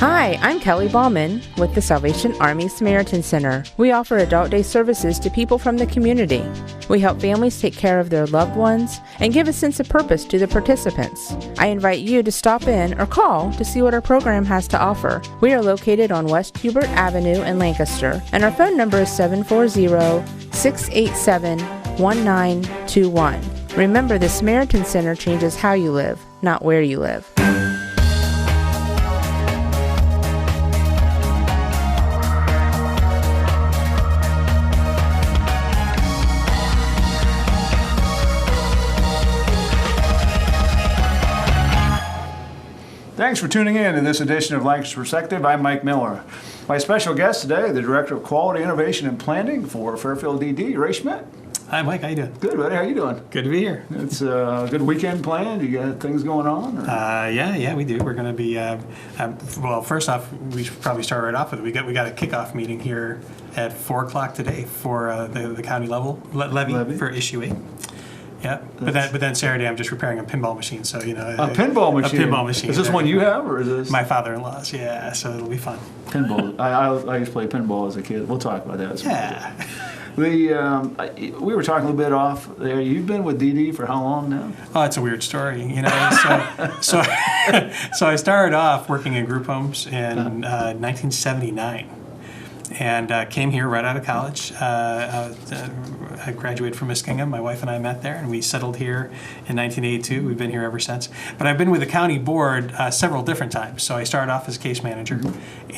Hi, I'm Kelly Ballman with the Salvation Army Samaritan Center. We offer adult day services to people from the community. We help families take care of their loved ones and give a sense of purpose to the participants. I invite you to stop in or call to see what our program has to offer. We are located on West Hubert Avenue in Lancaster, and our phone number is 740-687-1921. Remember, the Samaritan Center changes how you live, not where you live. Thanks for tuning in to this edition of Lancaster Perspective. I'm Mike Miller. My special guest today, the Director of Quality Innovation and Planning for Fairfield DD, Ray Schmidt. Hi, Mike. How you doing? Good, buddy. How you doing? Good to be here. It's a good weekend planned. You got things going on? Yeah, we do. We're going to be. Well, first off, we should probably start right off with we got a kickoff meeting here at 4:00 today for the county level levy for issue 8. Yeah, but then Saturday I'm just repairing a pinball machine, so you know. A pinball machine. A pinball machine. Is this one you have, or is this my father-in-law's? Yeah, so it'll be fun. Pinball. I used to play pinball as a kid. We'll talk about that. Yeah. We were talking a little bit off there. You've been with DD for how long now? Oh, it's a weird story, you know. So I started off working in group homes in 1979. And came here right out of college. I graduated from Muskingum. My wife and I met there, and we settled here in 1982. We've been here ever since. But I've been with the county board several different times. So I started off as case manager,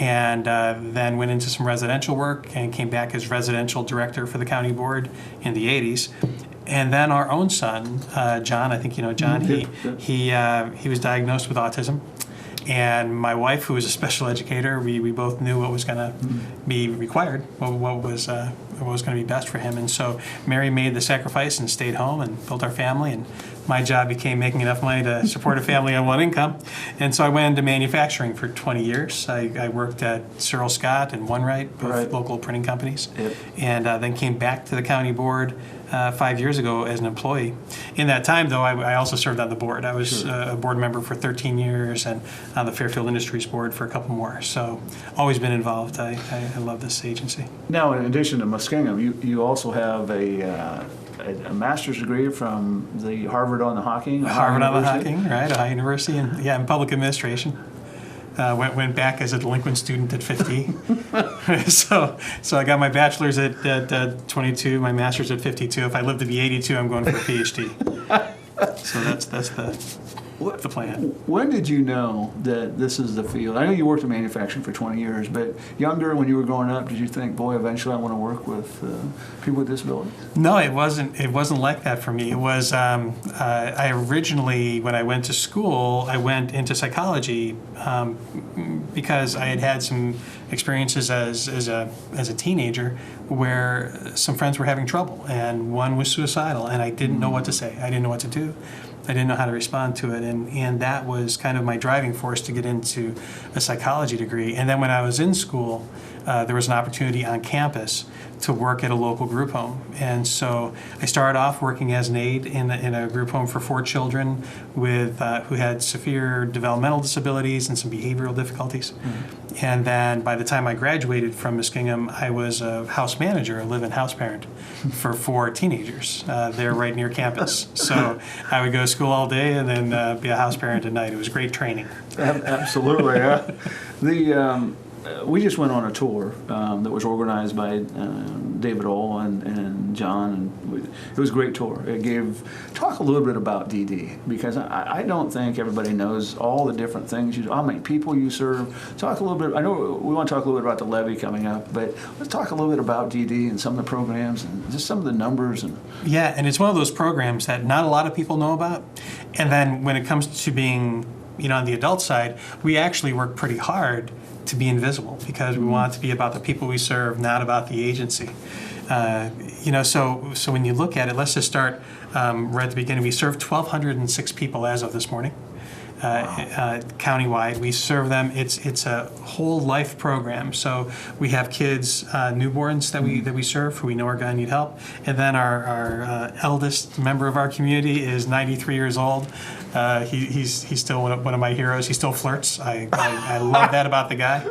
and then went into some residential work, and came back as residential director for the county board in the 80s. And then our own son, John, I think you know John, he was diagnosed with autism. And my wife, who was a special educator, we both knew what was going to be required, what was going to be best for him. And so Mary made the sacrifice and stayed home and built our family. And my job became making enough money to support a family on one income. And so I went into manufacturing for 20 years. I worked at Cyril Scott and One Right, both local printing companies. Yep. And then came back to the county board 5 years ago as an employee. In that time, though, I also served on the board. I was a board member for 13 years and on the Fairfield Industries board for a couple more. So always been involved. I love this agency. Now, in addition to Muskingum, you also have a master's degree from the Harvard on the Hocking. Harvard on the Hocking, right? Ohio University, and in public administration. Went back as a delinquent student at 50. so I got my bachelor's at 22, my master's at 52. If I live to be 82, I'm going for a PhD. So that's the plan. When did you know that this is the field? I know you worked in manufacturing for 20 years, but younger, when you were growing up, did you think, boy, eventually I want to work with people with disabilities? No, it wasn't like that for me. It was, I originally, when I went to school, I went into psychology because I had some experiences as a teenager where some friends were having trouble, and one was suicidal, and I didn't know what to say. I didn't know what to do. I didn't know how to respond to it, and that was kind of my driving force to get into a psychology degree. And then when I was in school, there was an opportunity on campus to work at a local group home. And so I started off working as an aide in a group home for 4 children with who had severe developmental disabilities and some behavioral difficulties. Mm-hmm. And then by the time I graduated from Muskingum, I was a house manager, a live-in house parent for 4 teenagers there right near campus. So I would go to school all day and then be a house parent at night. It was great training. Absolutely, yeah. We just went on a tour that was organized by David Oll and John, and it was a great tour. Talk a little bit about DD, because I don't think everybody knows all the different things you do, how many people you serve. Talk a little bit. I know we want to talk a little bit about the levy coming up, but let's talk a little bit about DD and some of the programs and just some of the numbers. Yeah, and it's one of those programs that not a lot of people know about. And then when it comes to being, on the adult side, we actually work pretty hard to be invisible because we want it to be about the people we serve, not about the agency. So when you look at it, let's just start right at the beginning. We served 1,206 people as of this morning. countywide. We serve them. It's a whole life program. So we have kids, newborns that we serve who we know are going to need help, and then our eldest member of our community is 93 years old. He's still one of my heroes. He still flirts. I love that about the guy.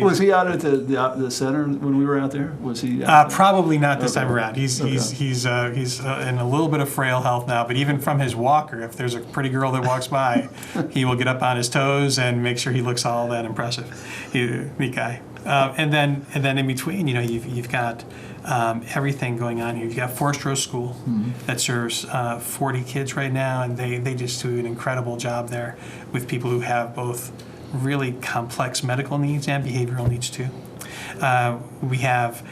Was he out at the center when we were out there? Was he? Probably not this time around. He's in a little bit of frail health now. But even from his walker, if there's a pretty girl that walks by, he will get up on his toes and make sure he looks all that impressive. Neat guy. And then in between, you've got everything going on here. You've got Forest Row School that serves 40 kids right now, and they just do an incredible job there with people who have both really complex medical needs and behavioral needs too. We have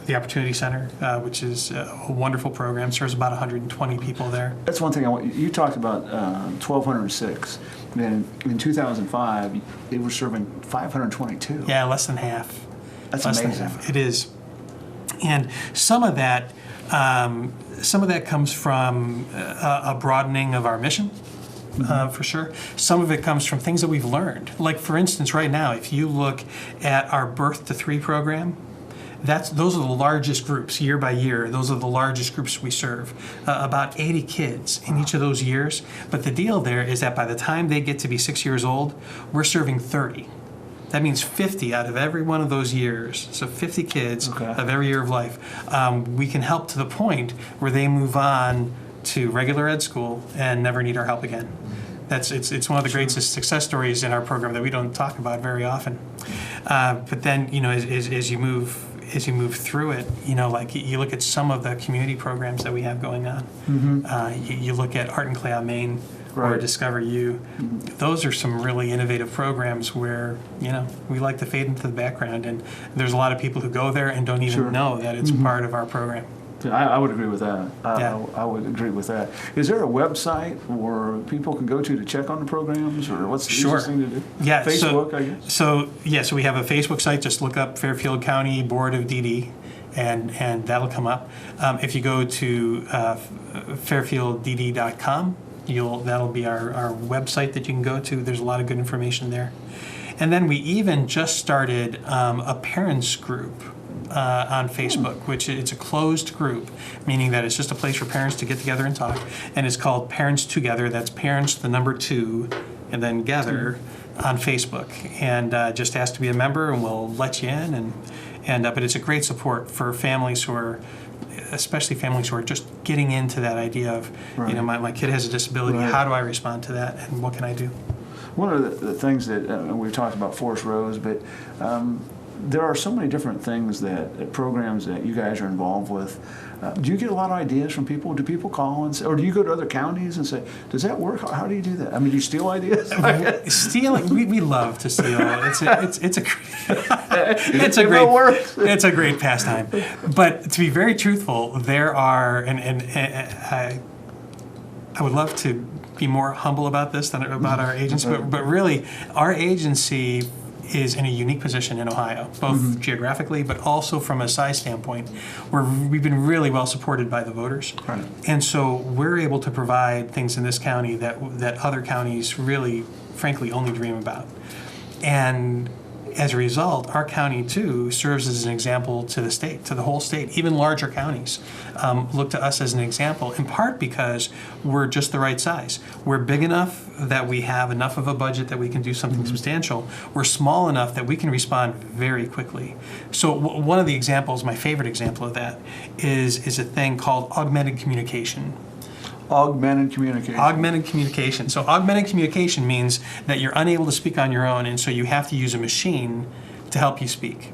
the Opportunity Center, which is a wonderful program, serves about 120 people there. That's one thing you talked about 1,206. And in 2005, it was serving 522. Yeah, less than half. That's less amazing. Than half. It is. And some of that comes from a broadening of our mission, for sure. Some of it comes from things that we've learned. Like, for instance, right now, if you look at our Birth to 3 program, those are the largest groups year by year. Those are the largest groups we serve. About 80 kids in each of those years. But the deal there is that by the time they get to be 6 years old, we're serving 30. That means 50 out of every one of those years. So 50 kids of every year of life. We can help to the point where they move on to regular ed school and never need our help again. It's one of the great success stories in our program that we don't talk about very often. But then, as you move through it, like you look at some of the community programs that we have going on. You look at Art and Clay on Main or Discover You. Those are some really innovative programs where, we like to fade into the background, and there's a lot of people who go there and don't even know that it's part of our program. I would agree with that. I would agree with that. Is there a website where people can go to check on the programs, or what's the easiest thing to do? Yeah, Facebook, I guess. So we have a Facebook site. Just look up Fairfield County Board of DD, and that'll come up. If you go to fairfielddd.com, that'll be our website that you can go to. There's a lot of good information there. And then we even just started a parents group on Facebook, which it's a closed group, meaning that it's just a place for parents to get together and talk. And it's called Parents Together. That's parents, the number 2, and then gather on Facebook. And just ask to be a member, and we'll let you in. But it's a great support for families especially families who are just getting into that idea of, my kid has a disability. How do I respond to that, and what can I do? One of the things that we've talked about Forest Rows, but there are so many different things programs that you guys are involved with. Do you get a lot of ideas from people? Do people call and say, or do you go to other counties and say, does that work? How do you do that? I mean, do you steal ideas? Stealing, we love to steal. It's a great pastime. But to be very truthful, there are, and I would love to be more humble about this than about our agency, but really, our agency is in a unique position in Ohio, both geographically, but also from a size standpoint, where we've been really well supported by the voters. Right. And so we're able to provide things in this county that other counties really, frankly, only dream about. And as a result, our county, too, serves as an example to the state, to the whole state. Even larger counties look to us as an example, in part because we're just the right size. We're big enough that we have enough of a budget that we can do something substantial. We're small enough that we can respond very quickly. So one of the examples, my favorite example of that, is a thing called augmented communication. Augmented communication. Augmented communication. So augmented communication means that you're unable to speak on your own, and so you have to use a machine to help you speak.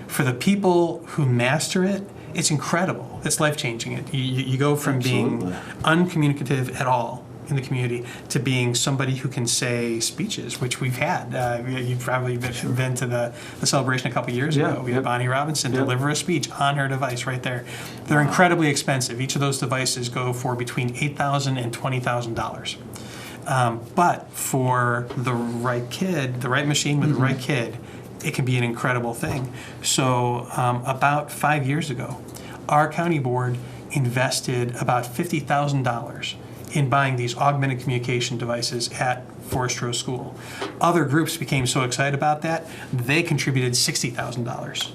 For the people who master it, it's incredible. It's life-changing. You go from being uncommunicative at all in the community to being somebody who can say speeches, which we've had. You've probably been to the celebration a couple years ago. We had Bonnie Robinson deliver a speech on her device right there. They're incredibly expensive. Each of those devices go for between $8,000 and $20,000. But for the right kid, the right machine with the right kid, it can be an incredible thing. So about 5 years ago, our county board invested about $50,000 in buying these augmented communication devices at Forest Row School. Other groups became so excited about that, they contributed $60,000.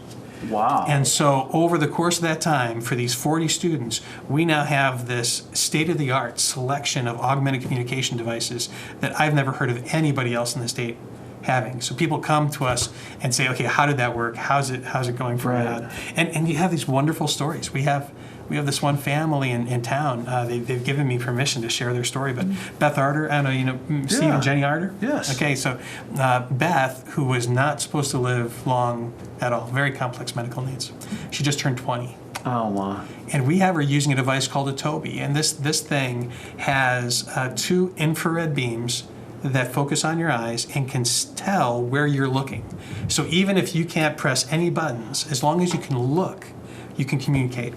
Wow. And so over the course of that time, for these 40 students, we now have this state-of-the-art selection of augmented communication devices that I've never heard of anybody else in the state having. So people come to us and say, okay, how did that work? How's it going for you? And you have these wonderful stories. We have this one family in town. They've given me permission to share their story. But Beth Arter, I don't know, Steve and Jenny Arter? Yes. Okay, so Beth, who was not supposed to live long at all, very complex medical needs, she just turned 20. Oh, wow. And we have her using a device called a Toby. And this thing has 2 infrared beams that focus on your eyes and can tell where you're looking. So even if you can't press any buttons, as long as you can look, you can communicate.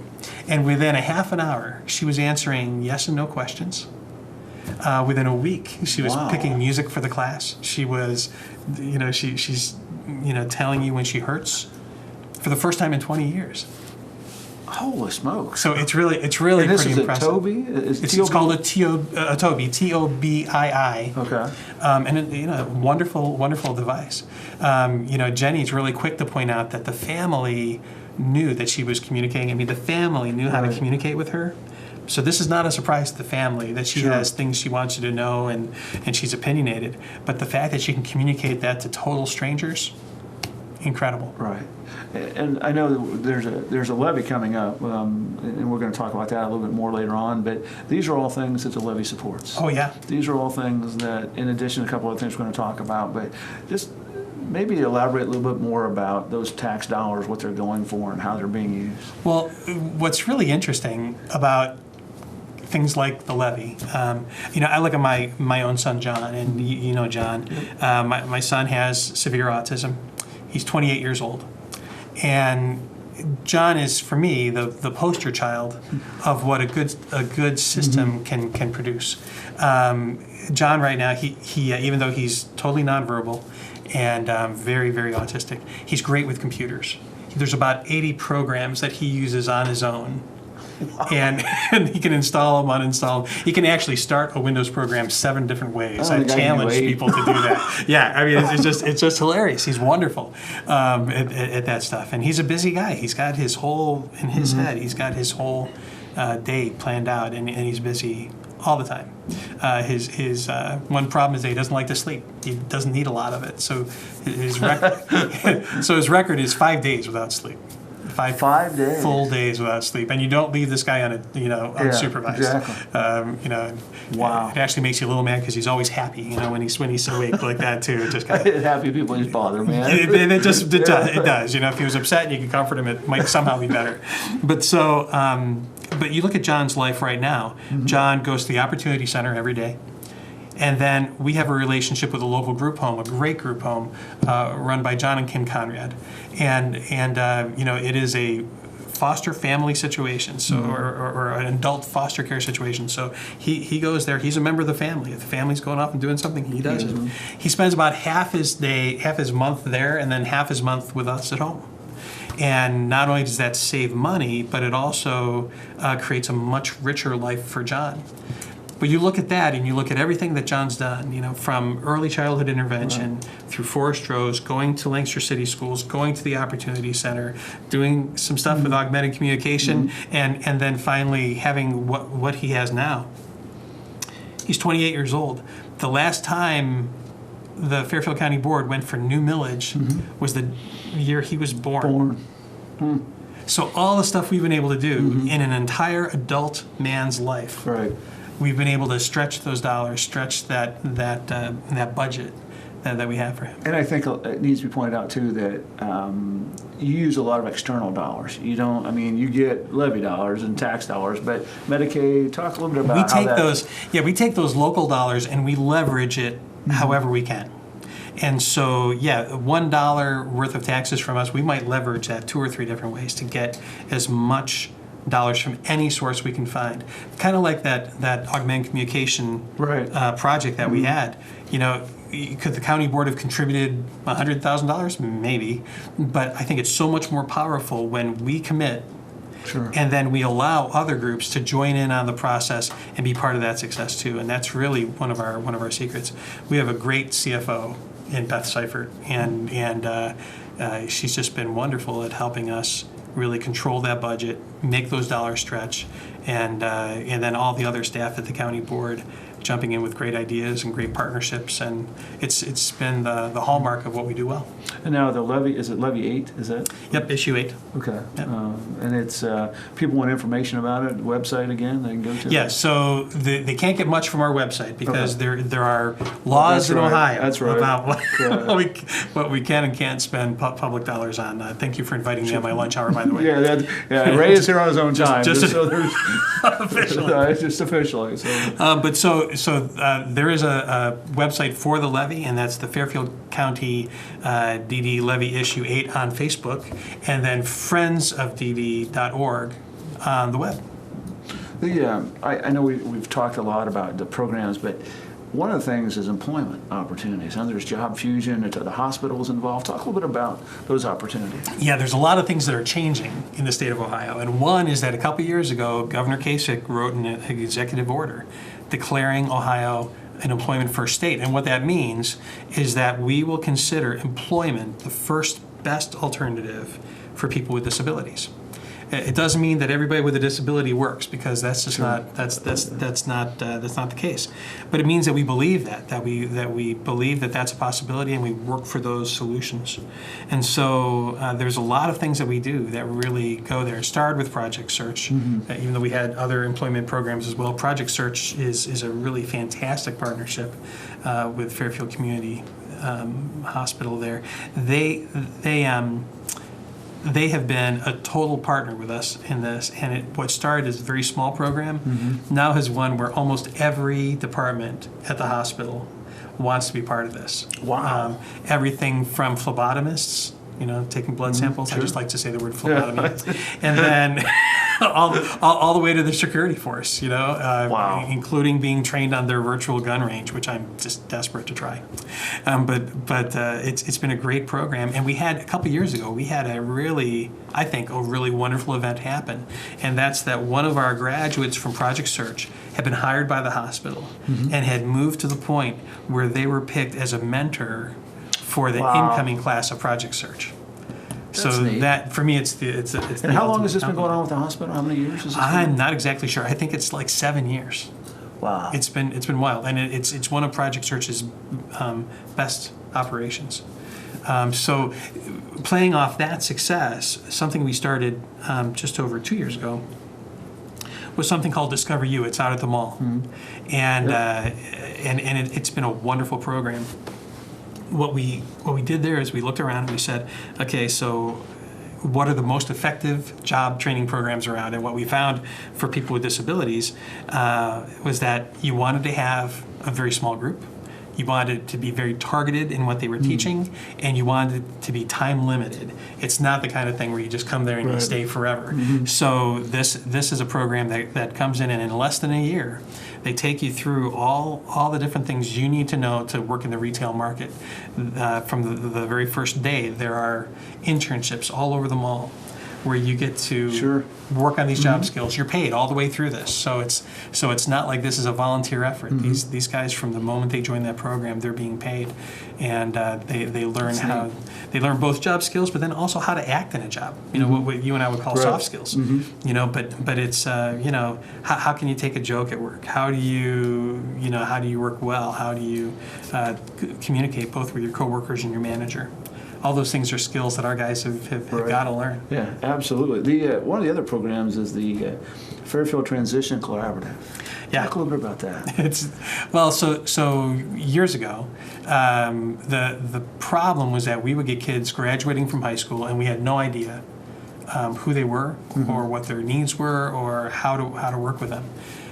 And within a half an hour, she was answering yes and no questions. Within a week, she was picking music for the class. She was, she's telling you when she hurts for the first time in 20 years. Holy smokes! So it's really and pretty this is impressive. A Toby? It's called a Toby, Tobii. Okay. And wonderful device. Jenny's really quick to point out that the family knew that she was communicating. I mean, the family knew how to communicate with her. So this is not a surprise to the family that she has things she wants you to know and she's opinionated. But the fact that she can communicate that to total strangers, incredible. Right. And I know there's a levy coming up, and we're going to talk about that a little bit more later on, but these are all things that the levy supports. Oh, yeah. These are all things that, in addition to a couple of things we're going to talk about, but just maybe elaborate a little bit more about those tax dollars, what they're going for, and how they're being used. Well, what's really interesting about things like the levy, I look at my own son, John, and you know John. My son has severe autism. He's 28 years old. And John is, for me, the poster child of what a good system can produce. John right now, he even though he's totally nonverbal and very, very autistic, he's great with computers. There's about 80 programs that he uses on his own. And he can install them, uninstall them. He can actually start a Windows program 7 different ways. I challenge people to do that. Yeah, I mean, it's just hilarious. He's wonderful at that stuff. And he's a busy guy. He's got his whole, in his head, he's got his whole day planned out, and he's busy all the time. His one problem is that he doesn't like to sleep. He doesn't need a lot of it. So his record is 5 days without sleep. 5 days. Full days without sleep, and you don't leave this guy unsupervised. Exactly. Wow. It actually makes you a little mad because he's always happy. When he's awake like that too. It just kind of happy people just bother, man. It does. If he was upset and you could comfort him, it might somehow be better. But so, but you look at John's life right now. John goes to the Opportunity Center every day. And then we have a relationship with a local group home, a great group home, run by John and Kim Conrad, and it is a foster family situation, so or an adult foster care situation. So he goes there. He's a member of the family. If the family's going off and doing something, he does it. He spends about half his month there, and then half his month with us at home. And not only does that save money, but it also creates a much richer life for John. But you look at that, and you look at everything that John's done, from early childhood intervention through Forest Rows, going to Lancaster City Schools, going to the Opportunity Center, doing some stuff with augmented communication, and then finally having what he has now. He's 28 years old. The last time the Fairfield County Board went for new millage was the year he was born. So all the stuff we've been able to do in an entire adult man's life. Right. We've been able to stretch those dollars, stretch that budget that we have for him. And I think it needs to be pointed out too that you use a lot of external dollars. You don't. I mean, you get levy dollars and tax dollars, but Medicaid. Talk a little bit about we take those local dollars and we leverage it however we can. And so, $1 worth of taxes from us, we might leverage that 2 or 3 different ways to get as much dollars from any source we can find. Kind of like that augmented communication project that we had. Could the county board have contributed $100,000? Maybe. But I think it's so much more powerful when we commit Sure. And then we allow other groups to join in on the process and be part of that success too. And that's really one of our secrets. We have a great CFO in Beth Seifert, and she's just been wonderful at helping us really control that budget, make those dollars stretch, and then all the other staff at the county board jumping in with great ideas and great partnerships, and it's been the hallmark of what we do well. And now the levy, is it levy 8? Is that? Yep, issue 8. Okay. Yep. And it's, people want information about it, website again, they can go to? Yeah, so they can't get much from our website because Okay. there are laws in right. Ohio That's right. about what we can and can't spend public dollars on. Thank you for inviting me on my lunch hour, by the way. Yeah, Ray is here on his own time. just so there's, officially. it's just officially. So. There is a website for the levy, and that's the Fairfield County DD Levy Issue 8 on Facebook, and then friendsofdd.org on the web. I know we've talked a lot about the programs, but one of the things is employment opportunities. And there's job fusion, the hospitals involved. Talk a little bit about those opportunities. Yeah, there's a lot of things that are changing in the state of Ohio, and one is that a couple years ago, Governor Kasich wrote an executive order declaring Ohio an employment first state. And what that means is that we will consider employment the first best alternative for people with disabilities. It doesn't mean that everybody with a disability works, because that's just not the case. But it means that we believe that we believe that that's a possibility, and we work for those solutions. And so there's a lot of things that we do that really go there. It started with Project Search, even though we had other employment programs as well. Project Search is a really fantastic partnership with Fairfield Community Hospital there. They have been a total partner with us in this, and what started as a very small program now has one where almost every department at the hospital wants to be part of this. Wow. Everything from phlebotomists, taking blood samples. Sure. I just like to say the word phlebotomy. And then all the way to the security force, Wow. including being trained on their virtual gun range, which I'm just desperate to try. But it's been a great program. And we had, a couple years ago, we had a really wonderful event happen. And that's that one of our graduates from Project Search had been hired by the hospital and had moved to the point where they were picked as a mentor for the incoming class of Project Search. So neat. that, for me, it's And how long has this been going on with the hospital? How many years has this been? I'm not exactly sure. I think it's like 7 years. Wow. It's been wild, and it's one of Project Search's best operations. So playing off that success, something we started just over 2 years ago was something called Discover You. It's out at the mall, and it's been a wonderful program. What we did there is we looked around and we said, okay, so what are the most effective job training programs around? And what we found for people with disabilities was that you wanted to have a very small group. You wanted it to be very targeted in what they were teaching, and you wanted it to be time limited. It's not the kind of thing where you just come there and you stay forever. So this is a program that comes in, and in less than a year, they take you through all the different things you need to know to work in the retail market. From the very first day, there are internships all over the mall where you get to work on these job skills. You're paid all the way through this, so it's not like this is a volunteer effort. These guys, from the moment they join that program, they're being paid, and they learn they learn both job skills, but then also how to act in a job. What you and I would call soft skills. But it's how can you take a joke at work? How do you work well? How do you communicate both with your coworkers and your manager? All those things are skills that our guys have got to learn. Yeah, absolutely. One of the other programs is the Fairfield Transition Collaborative. Yeah. Talk a little bit about that. So years ago, the problem was that we would get kids graduating from high school, and we had no idea who they were, or what their needs were, or how to work with them.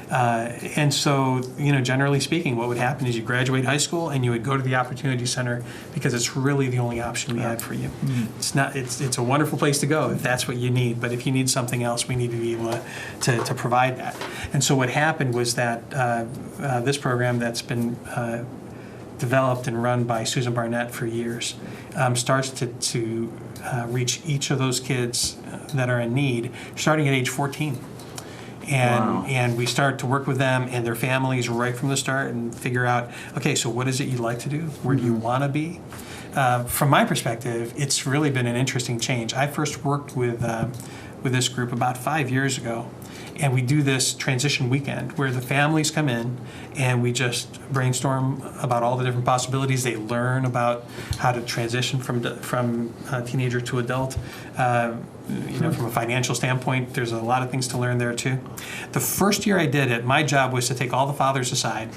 And so, generally speaking, what would happen is you graduate high school and you would go to the Opportunity Center because it's really the only option we had for you. It's a wonderful place to go if that's what you need, but if you need something else, we need to be able to provide that. And so what happened was that this program that's been developed and run by Susan Barnett for years, starts to reach each of those kids that are in need, starting at age 14. And we start to work with them and their families right from the start and figure out, okay, so what is it you'd like to do? Where do you want to be? From my perspective, it's really been an interesting change. I first worked with this group about 5 years ago, and we do this transition weekend where the families come in and we just brainstorm about all the different possibilities. They learn about how to transition from teenager to adult. From a financial standpoint, there's a lot of things to learn there too. The first year I did it, my job was to take all the fathers aside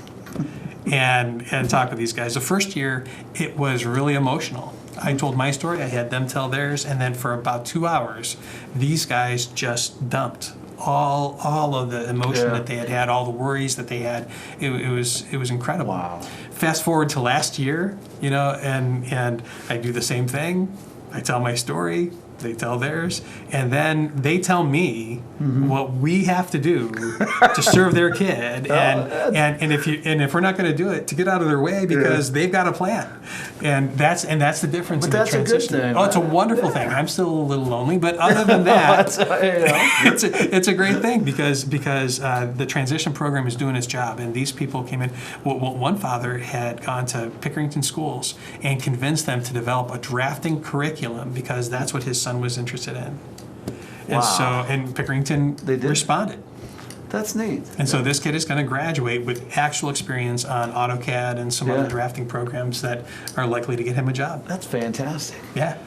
and talk with these guys. The first year, it was really emotional. I told my story, I had them tell theirs, and then for about 2 hours, these guys just dumped all of the emotion that they had, all the worries that they had. It was incredible. Wow. Fast forward to last year, and I do the same thing. I tell my story, they tell theirs, and then they tell me what we have to do to serve their kid, and if we're not going to do it, to get out of their way because they've got a plan, and that's the difference. But in that's the transition. a good thing. Oh, it's a wonderful thing. I'm still a little lonely, but other than that, it's a great thing because the transition program is doing its job, and these people came in. Well, one father had gone to Pickerington schools and convinced them to develop a drafting curriculum because that's what his son was interested in. And and Pickerington responded. That's neat. And so this kid is going to graduate with actual experience on AutoCAD and some other drafting programs that are likely to get him a job. That's fantastic. Yeah.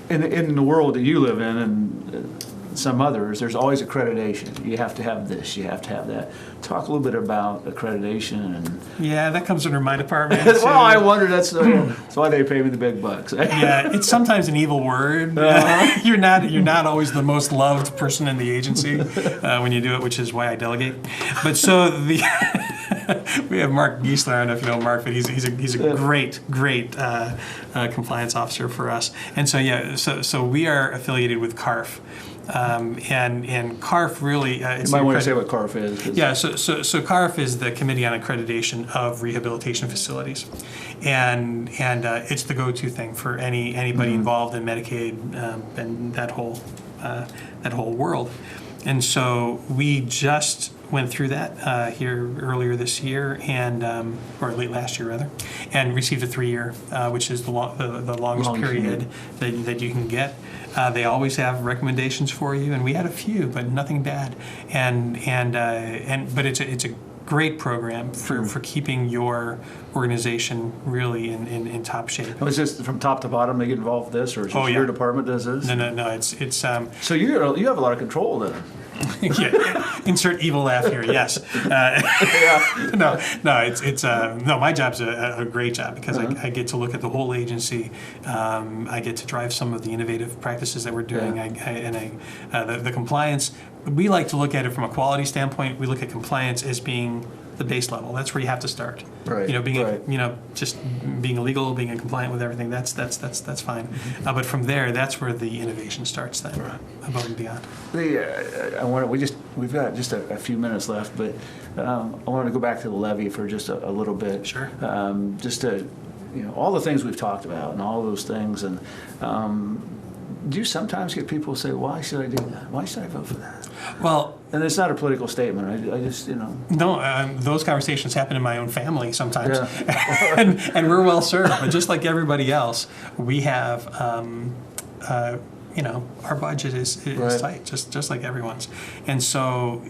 In the world that you live in and some others, there's always accreditation. You have to have this, you have to have that. Talk a little bit about accreditation. And yeah, that comes under my department. well, I wonder, that's why they pay me the big bucks. Yeah, it's sometimes an evil word. You're not always the most loved person in the agency when you do it, which is why I delegate. But so we have Mark Giesler. I don't know if you know Mark, but he's a great compliance officer for us. And so we are affiliated with CARF. And CARF really... you might want to say what CARF is. Yeah, so CARF is the Committee on Accreditation of Rehabilitation Facilities. And it's the go-to thing for anybody involved in Medicaid and that whole world. And so we just went through that here earlier this year, or late last year rather, and received a 3-year, which is the longest period that you can get. They always have recommendations for you, and we had a few, but nothing bad. But it's a great program for keeping your organization really in top shape. Was this from top to bottom? They get involved with this, or is this your department does this? No. It's so you have a lot of control then. Yeah, insert evil laugh here. Yes. No. My job's a great job because I get to look at the whole agency. I get to drive some of the innovative practices that we're doing. The compliance. We like to look at it from a quality standpoint. We look at compliance as being the base level. That's where you have to start. Right. Just being legal, being compliant with everything. That's fine. But from there, that's where the innovation starts. Then, above and beyond. We've got just a few minutes left, but I want to go back to the levy for just a little bit. Sure. Just to, all the things we've talked about and all those things, and do you sometimes get people say, "Why should I do that? Why should I vote for that?" Well, and it's not a political statement. I just, No, those conversations happen in my own family sometimes, and we're well served. But just like everybody else, we have, our budget is tight, just like everyone's, and so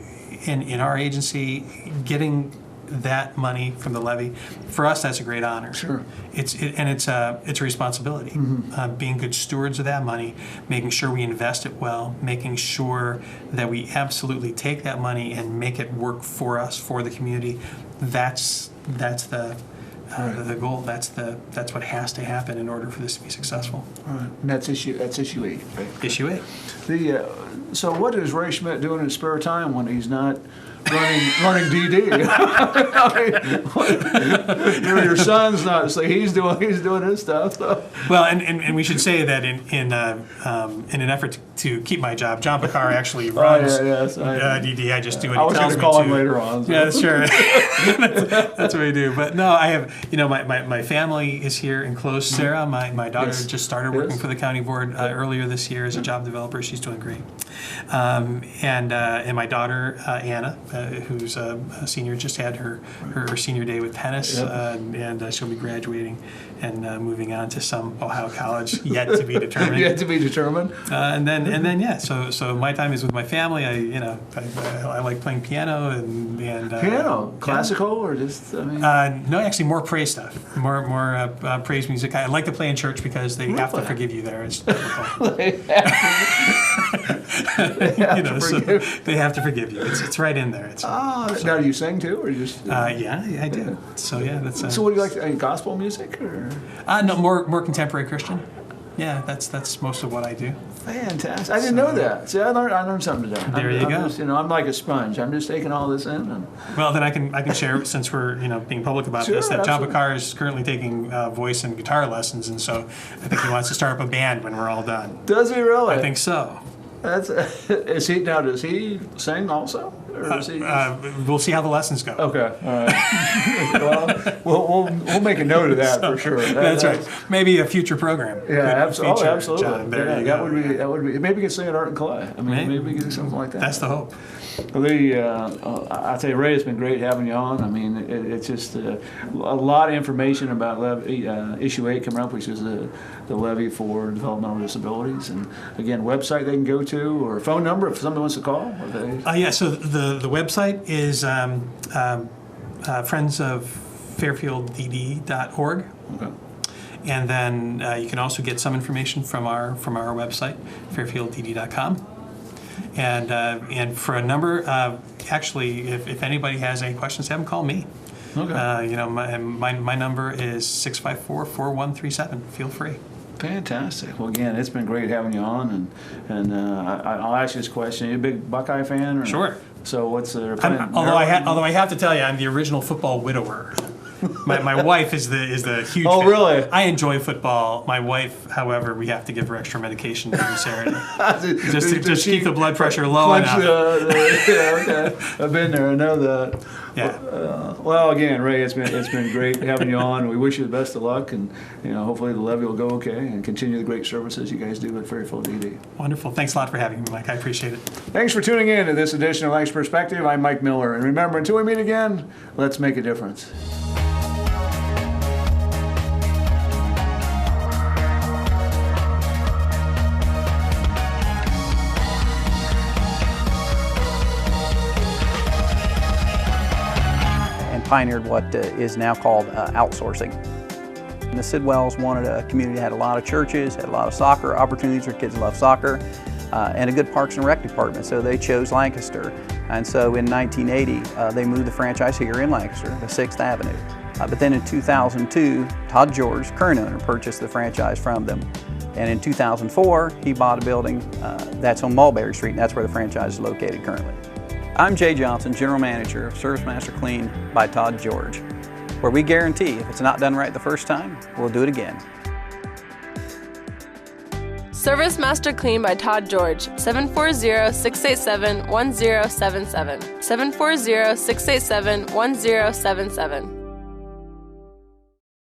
in our agency, getting that money from the levy, for us, that's a great honor. Sure. It's a responsibility. Being good stewards of that money, making sure we invest it well, making sure that we absolutely take that money and make it work for us, for the community. That's the goal. That's what has to happen in order for this to be successful. All right. And that's issue 8, right? Issue 8. So what is Ray Schmidt doing in his spare time when he's not running DD. I mean, your son's not. So he's doing his stuff. So. Well, and we should say that in an effort to keep my job, John Picar actually runs DD. I just do what he tells me to. I was going to call him later on. So. Yeah, sure. That's what we do. But no, I have, my family is here in Close. Sarah, my daughter, just started working for the county board earlier this year as a job developer. She's doing great. And my daughter, Anna, who's a senior, just had her senior day with tennis, and she'll be graduating and moving on to some Ohio college yet to be determined. Yet to be determined. And then so my time is with my family. I like playing piano and piano, classical or just no, actually more praise stuff, more praise music. I like to play in church because they have to forgive you there. It's difficult. They have to forgive you. It's right in there. Now do you sing too, or just? Yeah, I do. So yeah, that's. So what do you like? Gospel music or? No, more contemporary Christian. Yeah, that's most of what I do. Fantastic! I didn't know that. See, I learned something today. There you go. Just, I'm like a sponge. I'm just taking all this in. Well, then I can share, since we're being public about this, that John Picar is currently taking voice and guitar lessons, and so I think he wants to start up a band when we're all done. Does he really? I think so. Does he sing also? Or is he we'll see how the lessons go. Okay, all right. Well, we'll make a note of that for sure. That's right. Maybe a future program. Yeah, absolutely. John, that would be. Maybe we could sing at Art and Clay. I mean, maybe we could do something like that. That's the hope. Well, I tell you, Ray, it's been great having you on. I mean, it's just a lot of information about issue 8 coming up, which is the levy for developmental disabilities. And again, website they can go to, or phone number if somebody wants to call. So the website is friendsoffairfielddd.org. Okay. And then you can also get some information from our website, fairfielddd.com. And for a number, actually, if anybody has any questions, have them call me. Okay. My number is 654-4137. Feel free. Fantastic. Well, again, it's been great having you on, and I'll ask you this question: Are you a big Buckeye fan? Or? Sure. So what's the? Although I have to tell you, I'm the original football widower. My wife is the huge. Oh, fan. Really? I enjoy football. My wife, however, we have to give her extra medication every Saturday just to keep the blood pressure low enough. Okay. I've been there. I know that. Yeah. Well, again, Ray, it's been great having you on. We wish you the best of luck, and hopefully the levy will go okay, and continue the great services you guys do at Fairfield DD. Wonderful. Thanks a lot for having me, Mike. I appreciate it. Thanks for tuning in to this edition of Life's Perspective. I'm Mike Miller, and remember, until we meet again, let's make a difference. Pioneered what is now called outsourcing. And the Sidwells wanted a community that had a lot of churches, had a lot of soccer opportunities, their kids love soccer, and a good Parks and Rec department, so they chose Lancaster. And so in 1980, they moved the franchise here in Lancaster to 6th Avenue. But then in 2002, Todd George, current owner, purchased the franchise from them. And in 2004, he bought a building that's on Mulberry Street, and that's where the franchise is located currently. I'm Jay Johnson, General Manager of Service Master Clean by Todd George, where we guarantee if it's not done right the first time, we'll do it again. Service Master Clean by Todd George, 740-687-1077, 740-687-1077.